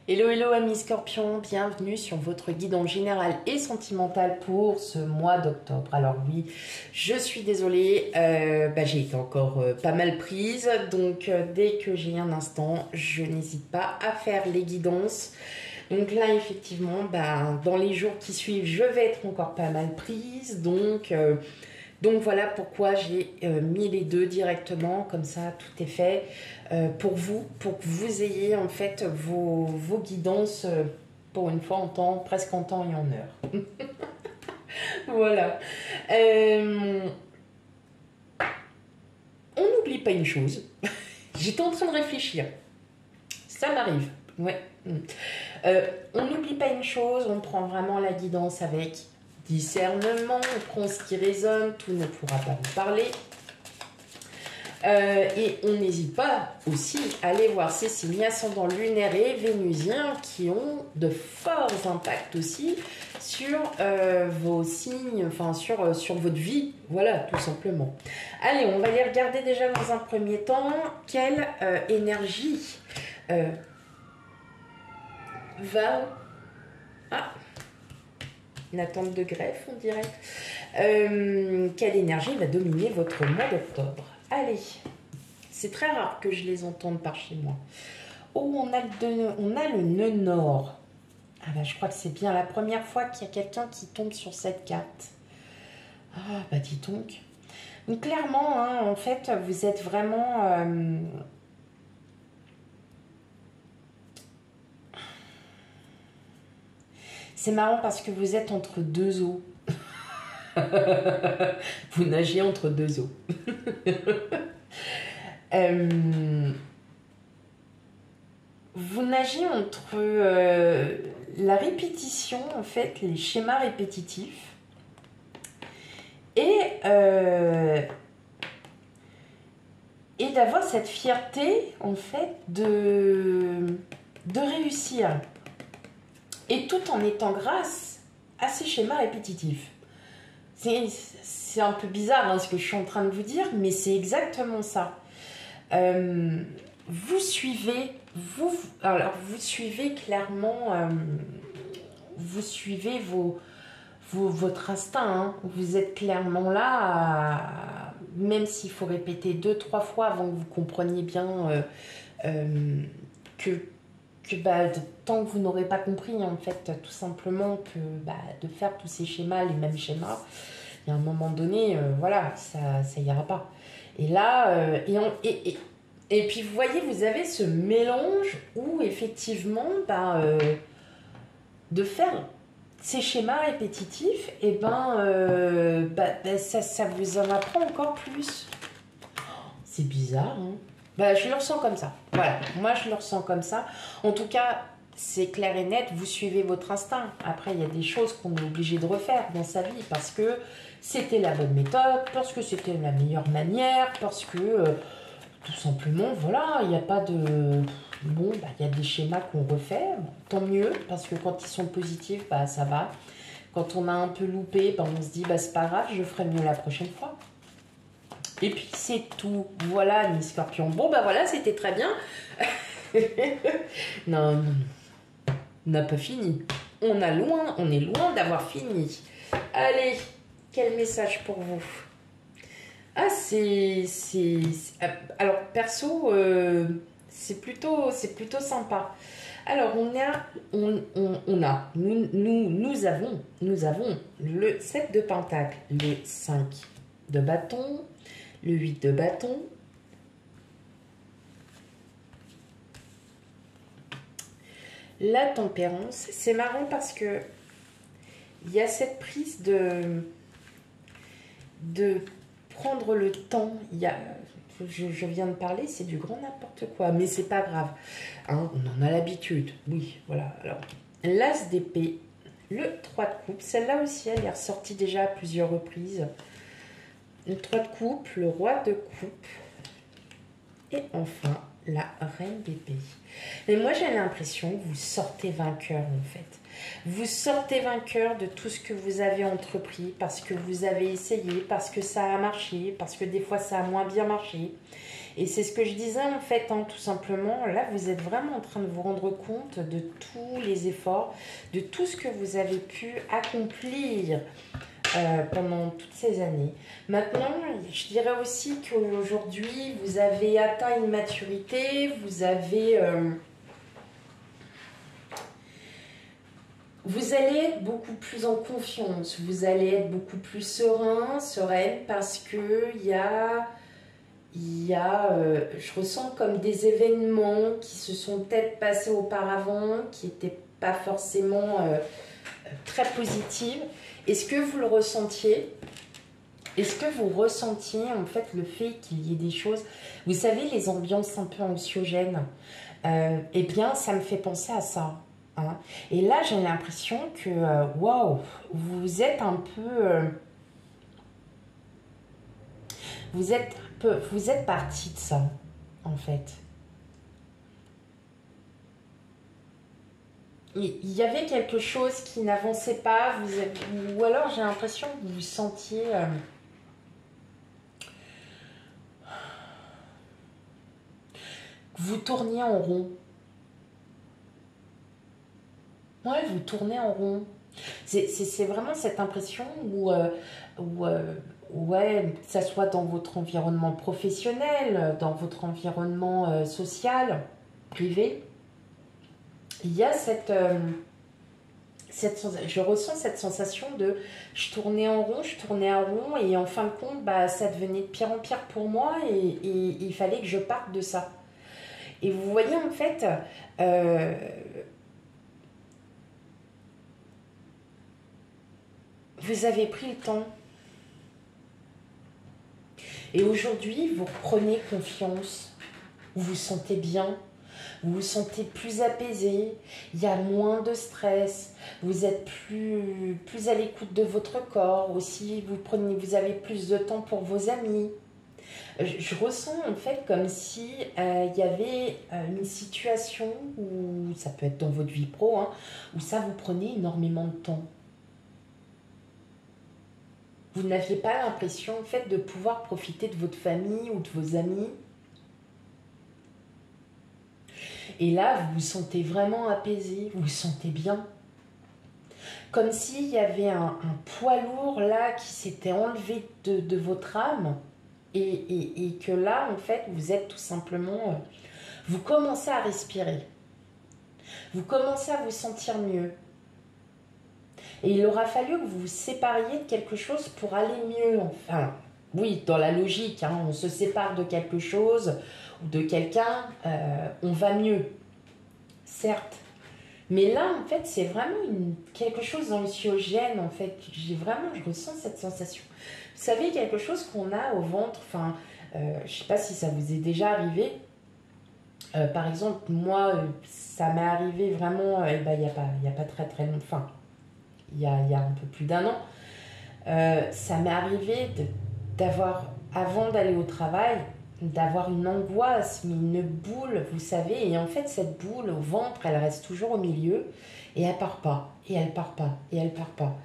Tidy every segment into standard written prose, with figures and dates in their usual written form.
Hello, hello amis scorpions, bienvenue sur votre guidance générale et sentimentale pour ce mois d'octobre. Alors oui, je suis désolée, j'ai été encore pas mal prise, donc dès que j'ai un instant, je n'hésite pas à faire les guidances. Donc là, effectivement, dans les jours qui suivent, je vais être encore pas mal prise, donc voilà pourquoi j'ai mis les deux directement, comme ça tout est fait pour que vous ayez en fait vos guidances pour une fois presque en temps et en heure. Voilà. On n'oublie pas une chose. J'étais en train de réfléchir. Ça m'arrive. Ouais. On n'oublie pas une chose, on prend vraiment la guidance avec discernement, on prend ce qui résonne, tout ne pourra pas vous parler. Et on n'hésite pas aussi à aller voir ces signes ascendants lunaires et vénusiens qui ont de forts impacts aussi sur vos signes, enfin sur votre vie, voilà, tout simplement. Allez, on va les regarder déjà dans un premier temps. Quelle énergie va... Ah, une attente de greffe, on dirait. Quelle énergie va dominer votre mois d'octobre? Allez, c'est très rare que je les entende par chez moi. Oh, on a le nœud nord. Ah bah, je crois que c'est bien la première fois qu'il y a quelqu'un qui tombe sur cette carte. Ah bah dis donc. Donc clairement, hein, en fait, vous êtes vraiment... C'est marrant parce que vous êtes entre deux eaux. Vous nagez entre deux eaux. Vous nagez entre la répétition, en fait, les schémas répétitifs, et d'avoir cette fierté, en fait, de réussir. Et tout en étant grâce à ces schémas répétitifs. C'est un peu bizarre hein, ce que je suis en train de vous dire, mais c'est exactement ça. Vous suivez clairement, vous suivez votre instinct. Hein. Vous êtes clairement là, même s'il faut répéter 2-3 fois avant que vous compreniez bien tant que vous n'aurez pas compris, en fait, tout simplement que de faire tous ces schémas, les mêmes schémas, il y a un moment donné, voilà, ça ira pas. Et là, et puis vous voyez, vous avez ce mélange où effectivement, de faire ces schémas répétitifs, et ça vous en apprend encore plus. C'est bizarre, hein. Je le ressens comme ça. Voilà, moi je le ressens comme ça. En tout cas, c'est clair et net, vous suivez votre instinct. Après, il y a des choses qu'on est obligé de refaire dans sa vie parce que c'était la bonne méthode, parce que c'était la meilleure manière, parce que tout simplement, voilà, il n'y a pas de... Bon, il y a des schémas qu'on refait, tant mieux, parce que quand ils sont positifs, ça va. Quand on a un peu loupé, on se dit, c'est pas grave, je ferai mieux la prochaine fois. Et puis c'est tout. Voilà, mes scorpions. Bon, voilà, c'était très bien. Non. On n'a pas fini. On est loin d'avoir fini. Allez, quel message pour vous? Ah, alors, perso, c'est plutôt sympa. Alors, nous avons le 7 de pentacle, le 5 de bâton, le 8 de bâton, la tempérance. C'est marrant parce que il y a cette prise de prendre le temps. Je viens de parler, c'est du grand n'importe quoi, mais c'est pas grave. Hein, on en a l'habitude. Oui, voilà. Alors, l'as d'épée, le 3 de coupe. Celle-là aussi, elle est ressortie déjà à plusieurs reprises. Le 3 de coupe, le roi de coupe et enfin la reine d'épée. Mais moi j'ai l'impression que vous sortez vainqueur en fait. Vous sortez vainqueur de tout ce que vous avez entrepris parce que vous avez essayé, parce que ça a marché, parce que des fois ça a moins bien marché. Et c'est ce que je disais en fait, hein, tout simplement. Là, vous êtes vraiment en train de vous rendre compte de tous les efforts, de tout ce que vous avez pu accomplir pendant toutes ces années. Maintenant, je dirais aussi qu'aujourd'hui, vous avez atteint une maturité, vous allez être beaucoup plus en confiance, vous allez être beaucoup plus serein, sereine, parce que je ressens comme des événements qui se sont peut-être passés auparavant, qui n'étaient pas forcément très positifs. Est-ce que vous le ressentiez? Est-ce que vous ressentiez en fait le fait qu'il y ait des choses, vous savez, les ambiances un peu anxiogènes, eh bien ça me fait penser à ça. Hein. Et là j'ai l'impression que, waouh, vous êtes un peu... vous êtes parti de ça, en fait. Il y avait quelque chose qui n'avançait pas, ou alors j'ai l'impression que vous vous sentiez... vous tourniez en rond. Ouais, vous tournez en rond. C'est vraiment cette impression ouais, que ça soit dans votre environnement professionnel, dans votre environnement social, privé, il y a je ressens cette sensation de je tournais en rond, et en fin de compte, bah, ça devenait de pire en pire pour moi, et il fallait que je parte de ça. Et vous voyez, en fait, vous avez pris le temps. Et aujourd'hui, vous reprenez confiance. Vous vous sentez bien. Vous vous sentez plus apaisé. Il y a moins de stress. Vous êtes plus à l'écoute de votre corps. Aussi, vous avez plus de temps pour vos amis. Je ressens en fait comme si il y avait une situation où, ça peut être dans votre vie pro, hein, où ça vous prenait énormément de temps. Vous n'aviez pas l'impression en fait de pouvoir profiter de votre famille ou de vos amis. Et là, vous vous sentez vraiment apaisé, vous vous sentez bien. Comme s'il y avait un poids lourd là qui s'était enlevé de votre âme. Et que là, en fait, vous êtes tout simplement... vous commencez à respirer. Vous commencez à vous sentir mieux. Et il aura fallu que vous vous sépariez de quelque chose pour aller mieux. Enfin, oui, dans la logique, hein, on se sépare de quelque chose ou de quelqu'un, on va mieux. Certes. Mais là, en fait, c'est vraiment quelque chose d'anxiogène, en fait. Je ressens cette sensation. Vous savez, quelque chose qu'on a au ventre, enfin, je ne sais pas si ça vous est déjà arrivé. Par exemple, moi, ça m'est arrivé vraiment, il n'y a pas très très longtemps, enfin, il y a un peu plus d'un an. Ça m'est arrivé d'avoir, avant d'aller au travail, d'avoir une angoisse, mais une boule, vous savez, et en fait cette boule au ventre, elle reste toujours au milieu, et elle part pas, et elle part pas, et elle part pas.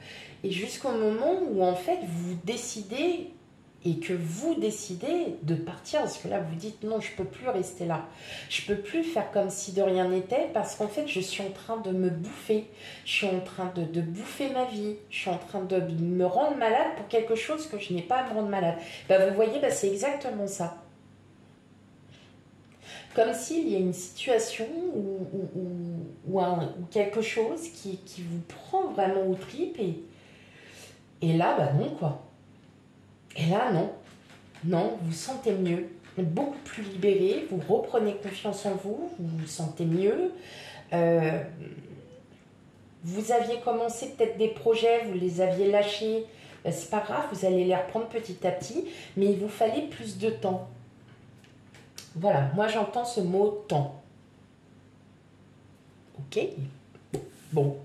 Et jusqu'au moment où en fait vous décidez, et que vous décidez de partir, parce que là vous dites non, je peux plus rester là, je peux plus faire comme si de rien n'était, parce qu'en fait je suis en train de me bouffer, je suis en train de bouffer ma vie, je suis en train de me rendre malade pour quelque chose que je n'ai pas à me rendre malade. Bah, vous voyez, bah, c'est exactement ça. Comme s'il y a une situation ou quelque chose qui vous prend vraiment aux tripes, et là, bah non, quoi. Et là, non. Non, vous vous sentez mieux, beaucoup plus libéré, vous reprenez confiance en vous, vous vous sentez mieux. Vous aviez commencé peut-être des projets, vous les aviez lâchés, c'est pas grave, vous allez les reprendre petit à petit, mais il vous fallait plus de temps. Voilà, moi j'entends ce mot temps. Ok. Bon,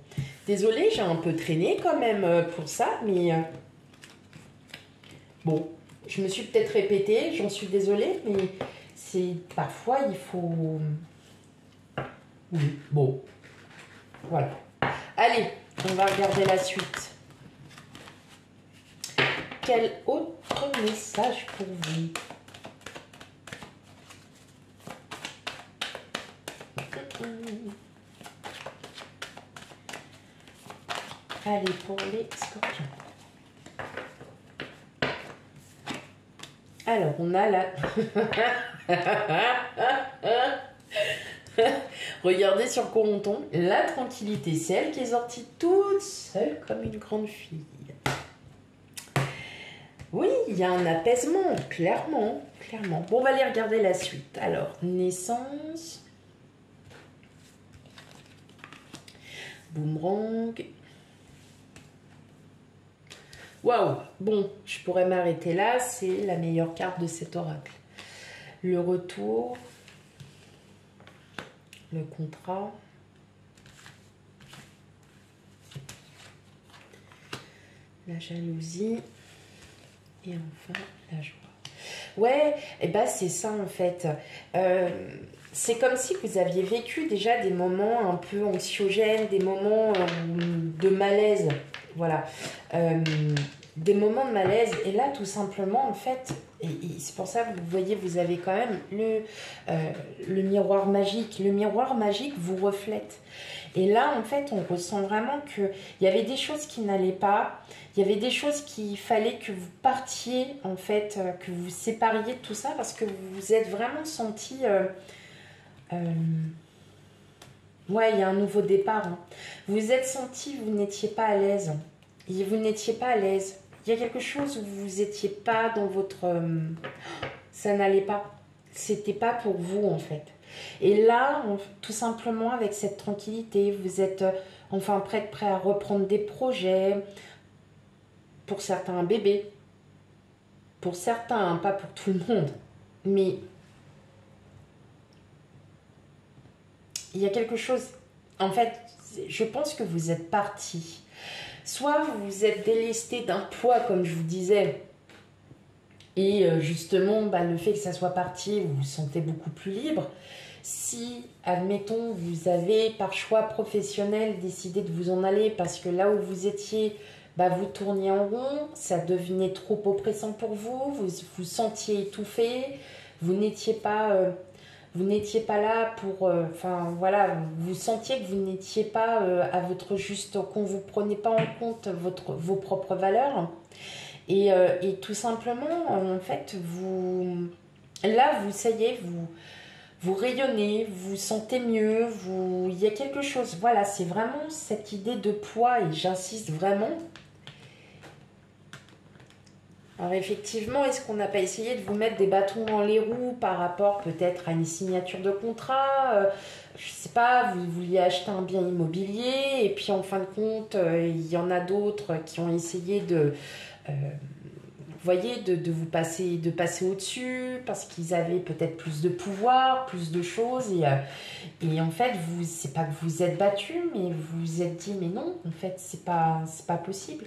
désolée, j'ai un peu traîné quand même pour ça, mais bon, je me suis peut-être répétée, j'en suis désolée, mais parfois il faut... Oui, bon, voilà. Allez, on va regarder la suite. Quel autre message pour vous? Allez, pour les scorpions. Alors, on a la... Regardez sur quoi on tombe. La tranquillité, c'est elle qui est sortie toute seule comme une grande fille. Oui, il y a un apaisement, clairement, clairement. Bon, on va aller regarder la suite. Alors, naissance. Boomerang. Waouh. Bon, je pourrais m'arrêter là. C'est la meilleure carte de cet oracle. Le retour. Le contrat. La jalousie. Et enfin, la joie. Ouais, et ben c'est ça en fait. C'est comme si vous aviez vécu déjà des moments un peu anxiogènes, des moments de malaise. Voilà. Des moments de malaise. Et là, tout simplement, en fait, et c'est pour ça que vous voyez, vous avez quand même le miroir magique. Le miroir magique vous reflète. Et là, en fait, on ressent vraiment qu'il y avait des choses qui n'allaient pas. Il y avait des choses qu'il fallait que vous partiez, en fait, que vous sépariez de tout ça parce que vous vous êtes vraiment senti... ouais, il y a un nouveau départ. Hein. Vous vous êtes senti, vous n'étiez pas à l'aise. Vous n'étiez pas à l'aise. Il y a quelque chose où vous n'étiez pas dans votre... ça n'allait pas. C'était pas pour vous, en fait. Et là, tout simplement, avec cette tranquillité, vous êtes enfin prêt à reprendre des projets. Pour certains, un bébé. Pour certains, hein, pas pour tout le monde. Mais il y a quelque chose... En fait, je pense que vous êtes parti. Soit vous vous êtes délesté d'un poids, comme je vous disais. Et justement, le fait que ça soit parti, vous vous sentez beaucoup plus libre. Si, admettons, vous avez par choix professionnel décidé de vous en aller parce que là où vous étiez, vous tourniez en rond, ça devenait trop oppressant pour vous, vous vous sentiez étouffé, vous n'étiez pas là pour... Enfin, voilà, vous sentiez que vous n'étiez pas à votre juste... qu'on ne vous prenait pas en compte vos propres valeurs. Et tout simplement, en fait, ça y est, vous rayonnez, vous vous sentez mieux, il y a quelque chose. Voilà, c'est vraiment cette idée de poids et j'insiste vraiment. Alors effectivement, est-ce qu'on n'a pas essayé de vous mettre des bâtons dans les roues par rapport peut-être à une signature de contrat je sais pas, vous vouliez acheter un bien immobilier et puis en fin de compte, il y en a d'autres qui ont essayé de... voyez, de passer au-dessus parce qu'ils avaient peut-être plus de pouvoir, plus de choses et en fait, c'est pas que vous vous êtes battu, mais vous vous êtes dit mais non, en fait, c'est pas possible.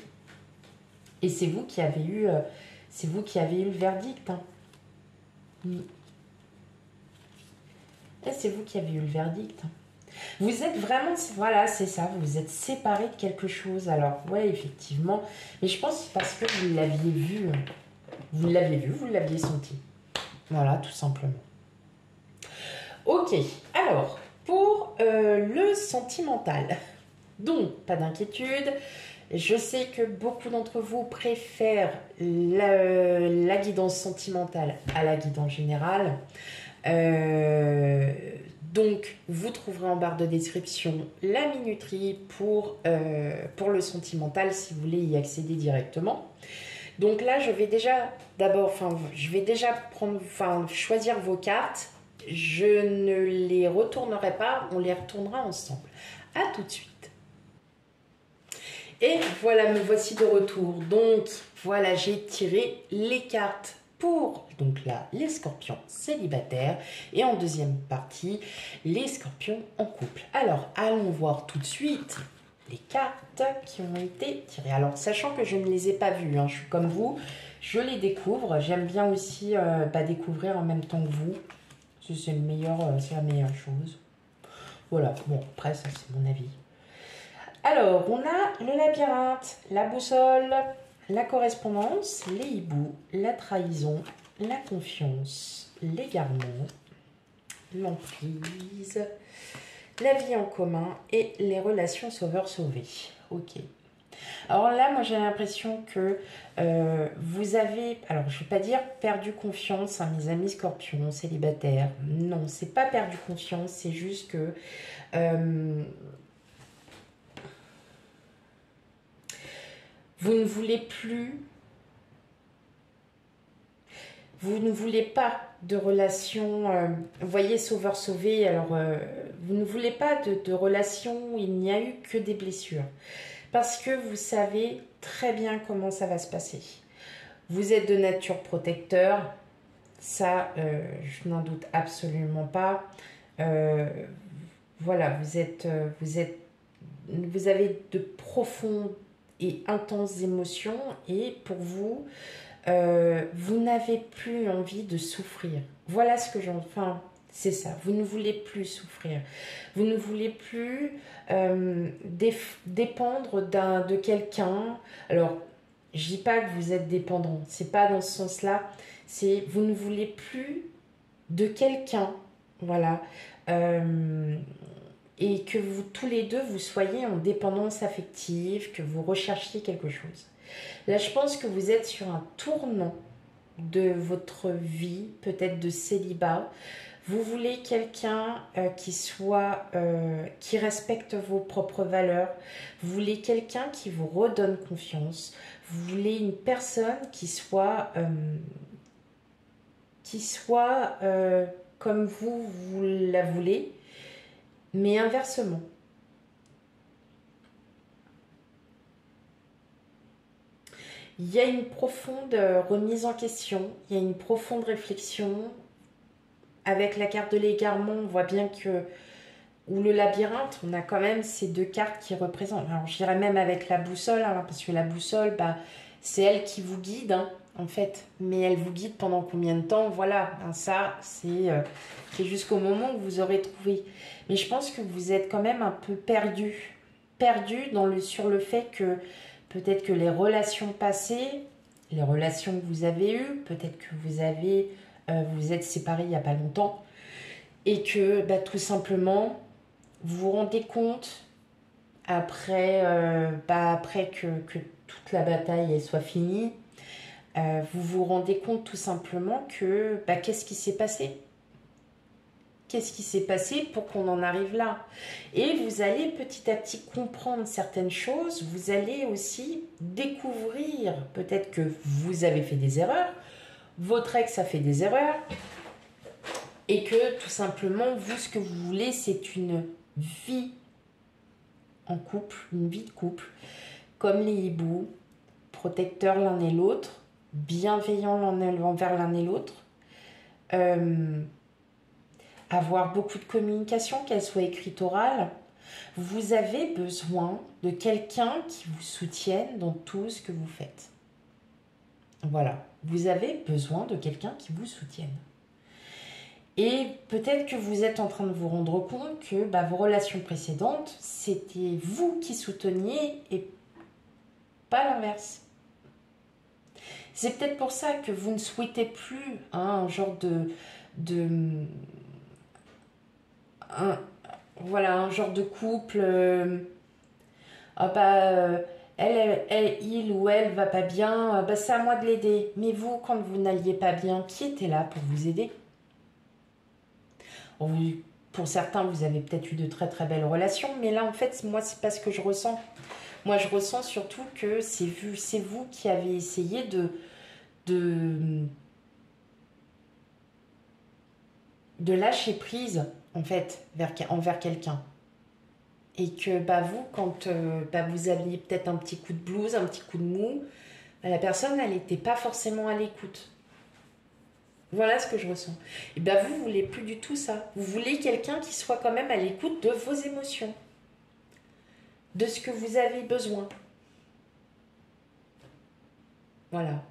Et c'est vous qui avez eu le verdict. Hein. Et c'est vous qui avez eu le verdict. Hein. Vous êtes vraiment, voilà, c'est ça, vous vous êtes séparés de quelque chose. Alors, ouais, effectivement. Mais je pense que c'est parce que vous l'aviez vu. Vous l'aviez senti. Voilà, tout simplement. Ok, alors, pour le sentimental. Donc, pas d'inquiétude. Je sais que beaucoup d'entre vous préfèrent la guidance sentimentale à la guidance générale. Donc, vous trouverez en barre de description la minuterie pour le sentimental si vous voulez y accéder directement. Donc là, je vais déjà choisir vos cartes. Je ne les retournerai pas, on les retournera ensemble. À tout de suite. Et voilà, me voici de retour. Donc, voilà, j'ai tiré les cartes pour, donc là, les scorpions célibataires. Et en deuxième partie, les scorpions en couple. Alors, allons voir tout de suite les cartes qui ont été tirées. Alors, sachant que je ne les ai pas vues, hein, je suis comme vous, je les découvre. J'aime bien aussi découvrir en même temps que vous. C'est la meilleure chose. Voilà, bon, après, ça c'est mon avis. Alors, on a le labyrinthe, la boussole, la correspondance, les hiboux, la trahison, la confiance, l'égarement, l'emprise, la vie en commun et les relations sauveur-sauvé. Ok. Alors là, moi j'ai l'impression que vous avez, alors je ne vais pas dire perdu confiance, hein, mes amis scorpions, célibataires. Non, c'est pas perdu confiance, c'est juste que vous ne voulez plus, vous ne voulez pas de relation, vous voyez, sauveur-sauvé, alors vous ne voulez pas de relation où il n'y a eu que des blessures. Parce que vous savez très bien comment ça va se passer. Vous êtes de nature protecteur, ça, je n'en doute absolument pas. Voilà, vous avez de profondes et intenses émotions et pour vous, vous n'avez plus envie de souffrir. Voilà ce que enfin, c'est ça. Vous ne voulez plus souffrir. Vous ne voulez plus dépendre de quelqu'un. Alors, je dis pas que vous êtes dépendant. C'est pas dans ce sens-là. C'est vous ne voulez plus de quelqu'un. Voilà. Et que vous tous les deux vous soyez en dépendance affective, que vous recherchiez quelque chose. Là, je pense que vous êtes sur un tournant de votre vie, peut-être de célibat. Vous voulez quelqu'un qui respecte vos propres valeurs. Vous voulez quelqu'un qui vous redonne confiance. Vous voulez une personne qui soit comme vous la voulez, mais inversement. Il y a une profonde remise en question, il y a une profonde réflexion. Avec la carte de l'égarement, on voit bien que, ou le labyrinthe, on a quand même ces deux cartes qui représentent. Alors, je dirais même avec la boussole, hein, parce que la boussole, bah, c'est elle qui vous guide, hein, en fait. Mais elle vous guide pendant combien de temps? Voilà, hein, ça, c'est jusqu'au moment où vous aurez trouvé. Mais je pense que vous êtes quand même un peu perdu. Perdu sur le fait que peut-être que les relations passées, les relations que vous avez eues, peut-être que vous êtes séparés il n'y a pas longtemps, et que bah, tout simplement, vous vous rendez compte, après que toute la bataille elle soit finie, vous vous rendez compte tout simplement que bah, qu'est-ce qui s'est passé? Qu'est-ce qui s'est passé pour qu'on en arrive là? Et vous allez petit à petit comprendre certaines choses. Vous allez aussi découvrir peut-être que vous avez fait des erreurs, votre ex a fait des erreurs, et que tout simplement, vous, ce que vous voulez, c'est une vie en couple, une vie de couple, comme les hiboux, protecteurs l'un et l'autre, bienveillants envers l'un et l'autre, avoir beaucoup de communication, qu'elle soit écrite orale. Vous avez besoin de quelqu'un qui vous soutienne dans tout ce que vous faites. Voilà, vous avez besoin de quelqu'un qui vous soutienne. Et peut-être que vous êtes en train de vous rendre compte que bah, vos relations précédentes, c'était vous qui souteniez et pas l'inverse. C'est peut-être pour ça que vous ne souhaitez plus un genre un genre de couple. Il ou elle va pas bien, bah, c'est à moi de l'aider. Mais vous, quand vous n'alliez pas bien, qui était là pour vous aider? Pour certains, vous avez peut-être eu de très très belles relations, mais là, en fait, moi, c'est pas ce que je ressens. Moi, je ressens surtout que c'est vous qui avez essayé de lâcher prise, en fait, envers quelqu'un. Et que bah, vous, quand vous aviez peut-être un petit coup de blues, un petit coup de mou, bah, la personne, elle n'était pas forcément à l'écoute. Voilà ce que je ressens. Et bien vous voulez plus du tout ça. Vous voulez quelqu'un qui soit quand même à l'écoute de vos émotions, de ce que vous avez besoin. Voilà.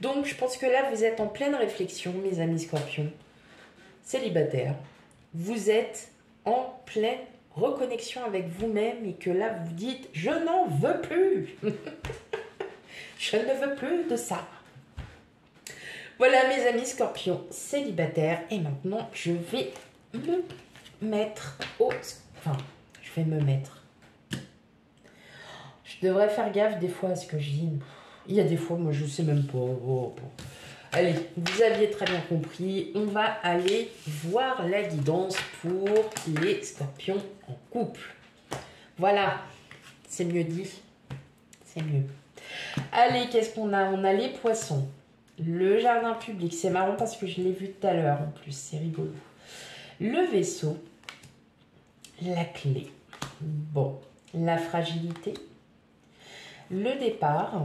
Donc je pense que là vous êtes en pleine réflexion, mes amis scorpions, célibataires. Vous êtes en pleine reconnexion avec vous-même et que là vous dites je n'en veux plus. Je ne veux plus de ça. Voilà mes amis scorpions célibataires et maintenant je vais me mettre au Enfin, je vais me mettre. Je devrais faire gaffe des fois à ce que je dis. Il y a des fois, moi, je sais même pas. Oh, oh. Allez, vous aviez très bien compris. On va aller voir la guidance pour les scorpions en couple. Voilà, c'est mieux dit. C'est mieux. Allez, qu'est-ce qu'on a? On a les poissons. Le jardin public. C'est marrant parce que je l'ai vu tout à l'heure en plus. C'est rigolo. Le vaisseau. La clé. Bon. La fragilité. Le départ.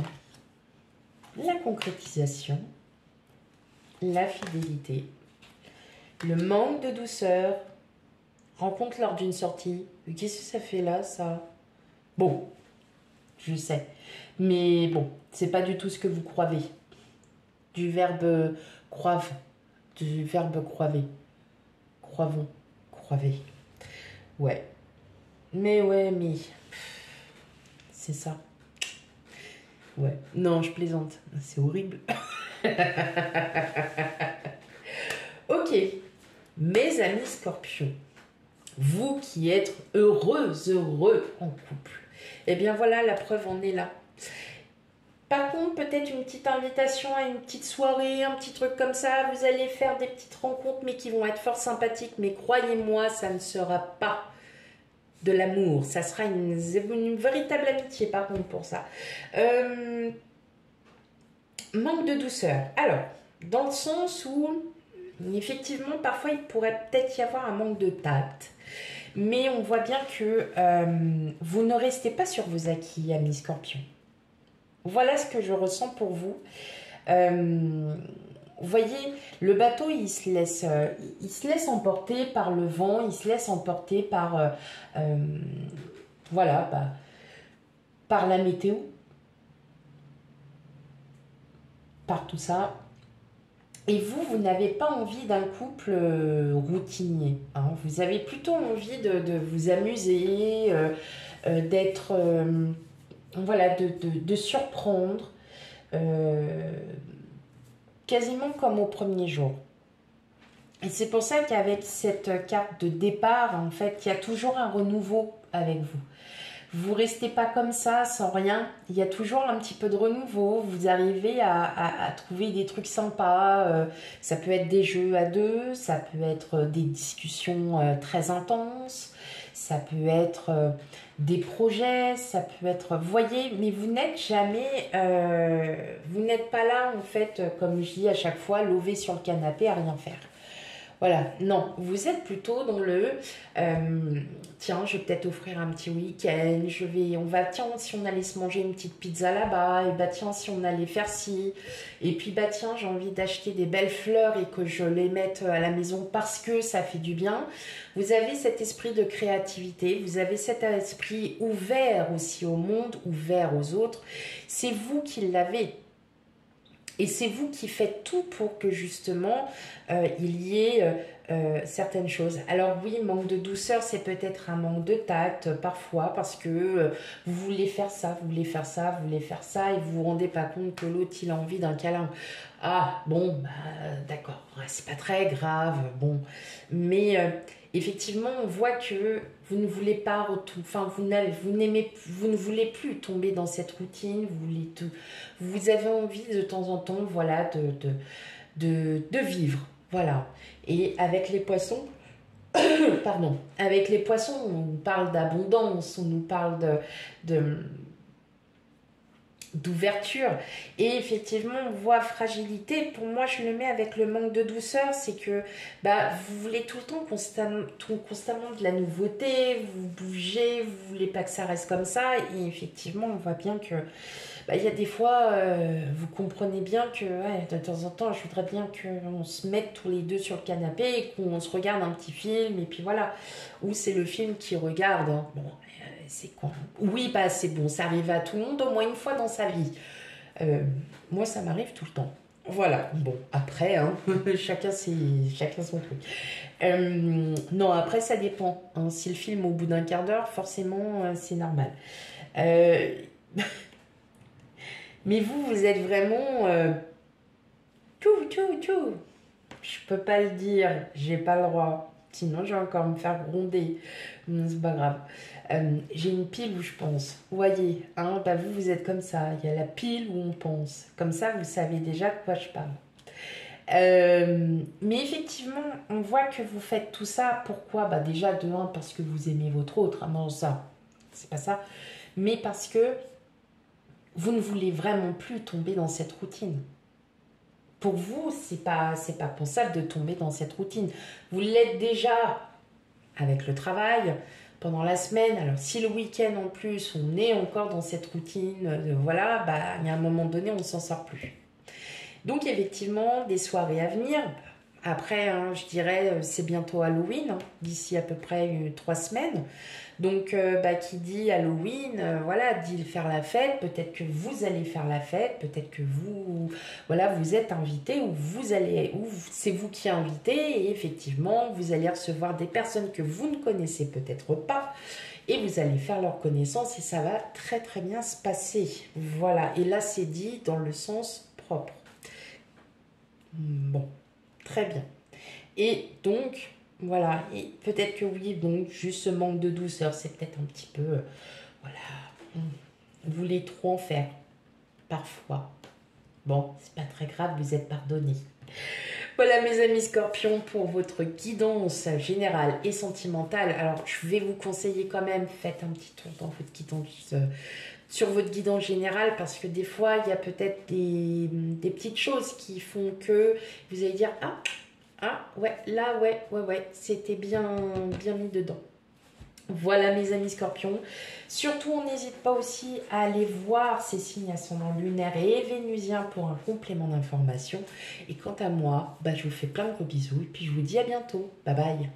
La concrétisation. La fidélité. Le manque de douceur. Rencontre lors d'une sortie. Qu'est-ce que ça fait là, ça? Bon. Je sais. Mais bon, c'est pas du tout ce que vous croyez. Du verbe croive. Du verbe croiver. Croivons. Croiver. Ouais. Mais ouais, mais... C'est ça. Ouais. Non, je plaisante. C'est horrible. Ok. Mes amis scorpions. Vous qui êtes heureux en couple. Eh bien voilà, la preuve en est là. Par contre, peut-être une petite invitation à une petite soirée, un petit truc comme ça. Vous allez faire des petites rencontres, mais qui vont être fort sympathiques. Mais croyez-moi, ça ne sera pas de l'amour. Ça sera une véritable amitié, par contre, pour ça. Manque de douceur. Alors, dans le sens où, effectivement, parfois, il pourrait peut-être y avoir un manque de tact. Mais on voit bien que vous ne restez pas sur vos acquis, amis scorpions. Voilà ce que je ressens pour vous. Vous voyez, le bateau, il se laisse emporter par le vent, il se laisse emporter par, voilà, par la météo, par tout ça. Et vous n'avez pas envie d'un couple routinier. Hein. Vous avez plutôt envie de vous amuser, d'être... voilà, de surprendre, quasiment comme au premier jour. Et c'est pour ça qu'avec cette carte de départ, en fait, il y a toujours un renouveau avec vous. Vous restez pas comme ça, sans rien. Il y a toujours un petit peu de renouveau. Vous arrivez à trouver des trucs sympas. Ça peut être des jeux à deux, ça peut être des discussions très intenses, ça peut être des projets, ça peut être... Vous voyez, mais vous n'êtes jamais... vous n'êtes pas là, en fait, comme je dis à chaque fois, lové sur le canapé à rien faire. Voilà, non, vous êtes plutôt dans le tiens, je vais peut-être offrir un petit week-end, tiens, si on allait se manger une petite pizza là-bas, et bah tiens, si on allait faire ci, et puis bah tiens, j'ai envie d'acheter des belles fleurs et que je les mette à la maison parce que ça fait du bien. Vous avez cet esprit de créativité, vous avez cet esprit ouvert aussi au monde, ouvert aux autres. C'est vous qui l'avez. Et c'est vous qui faites tout pour que justement il y ait certaines choses. Alors oui, manque de douceur, c'est peut-être un manque de tact parfois parce que vous voulez faire ça, vous voulez faire ça, vous voulez faire ça et vous vous rendez pas compte que l'autre il a envie d'un câlin. Ah bon, bah, d'accord, c'est pas très grave, bon. Mais effectivement, on voit que vous ne voulez pas, vous ne voulez plus tomber dans cette routine, vous avez envie de temps en temps, voilà, de vivre, voilà. Et avec les poissons, pardon, avec les poissons, on nous parle d'abondance, on nous parle d'ouverture. Et effectivement, on voit fragilité. Pour moi, je le mets avec le manque de douceur. C'est que bah, vous voulez tout le temps constamment de la nouveauté, vous bougez, vous voulez pas que ça reste comme ça. Et effectivement, on voit bien que bah, y a des fois, vous comprenez bien que ouais, de temps en temps, je voudrais bien qu'on se mette tous les deux sur le canapé et qu'on se regarde un petit film. Et puis voilà. Ou c'est le film qui regarde. Hein. Bon, c'est con. Oui, bah c'est bon, ça arrive à tout le monde au moins une fois dans sa vie. Moi, ça m'arrive tout le temps. Voilà, bon, après, hein, chacun son truc. Non, après, ça dépend. Hein. Si le film au bout d'un quart d'heure, forcément, c'est normal. Mais vous êtes vraiment... tout. Je peux pas le dire, j'ai pas le droit. Sinon, je vais encore me faire gronder. C'est pas grave. J'ai une pile où je pense. Vous voyez, hein, bah vous, vous êtes comme ça. Il y a la pile où on pense. Comme ça, vous savez déjà de quoi je parle. Mais effectivement, on voit que vous faites tout ça. Pourquoi? Bah déjà, de un, parce que vous aimez votre autre. Non, ça, c'est pas ça. Mais parce que vous ne voulez vraiment plus tomber dans cette routine. Pour vous, c'est pas pensable de tomber dans cette routine. Vous l'êtes déjà avec le travail, pendant la semaine. Alors, si le week-end en plus, on est encore dans cette routine, voilà, bah, il y a un moment donné, on ne s'en sort plus. Donc, effectivement, des soirées à venir. Après, hein, je dirais, c'est bientôt Halloween, hein, d'ici à peu près 3 semaines. Donc, bah, qui dit Halloween, voilà, dit faire la fête. Peut-être que vous allez faire la fête, peut-être que vous, voilà, vous êtes invité ou vous allez, ou c'est vous qui invitez et effectivement, vous allez recevoir des personnes que vous ne connaissez peut-être pas et vous allez faire leur connaissance et ça va très très bien se passer. Voilà, et là, c'est dit dans le sens propre. Bon, très bien. Et donc, voilà, et peut-être que oui, donc, juste ce manque de douceur, c'est peut-être un petit peu, voilà, vous voulez trop en faire, parfois. Bon, c'est pas très grave, vous êtes pardonnés. Voilà mes amis scorpions pour votre guidance générale et sentimentale. Alors, je vais vous conseiller quand même, faites un petit tour dans votre guidance, sur votre guidance générale parce que des fois, il y a peut-être des petites choses qui font que vous allez dire, ah, ouais, là, ouais, c'était bien mis dedans. Voilà mes amis scorpions. Surtout, on n'hésite pas aussi à aller voir ces signes ascendants lunaires et vénusiens pour un complément d'information. Et quant à moi, bah, je vous fais plein de gros bisous et puis je vous dis à bientôt. Bye bye.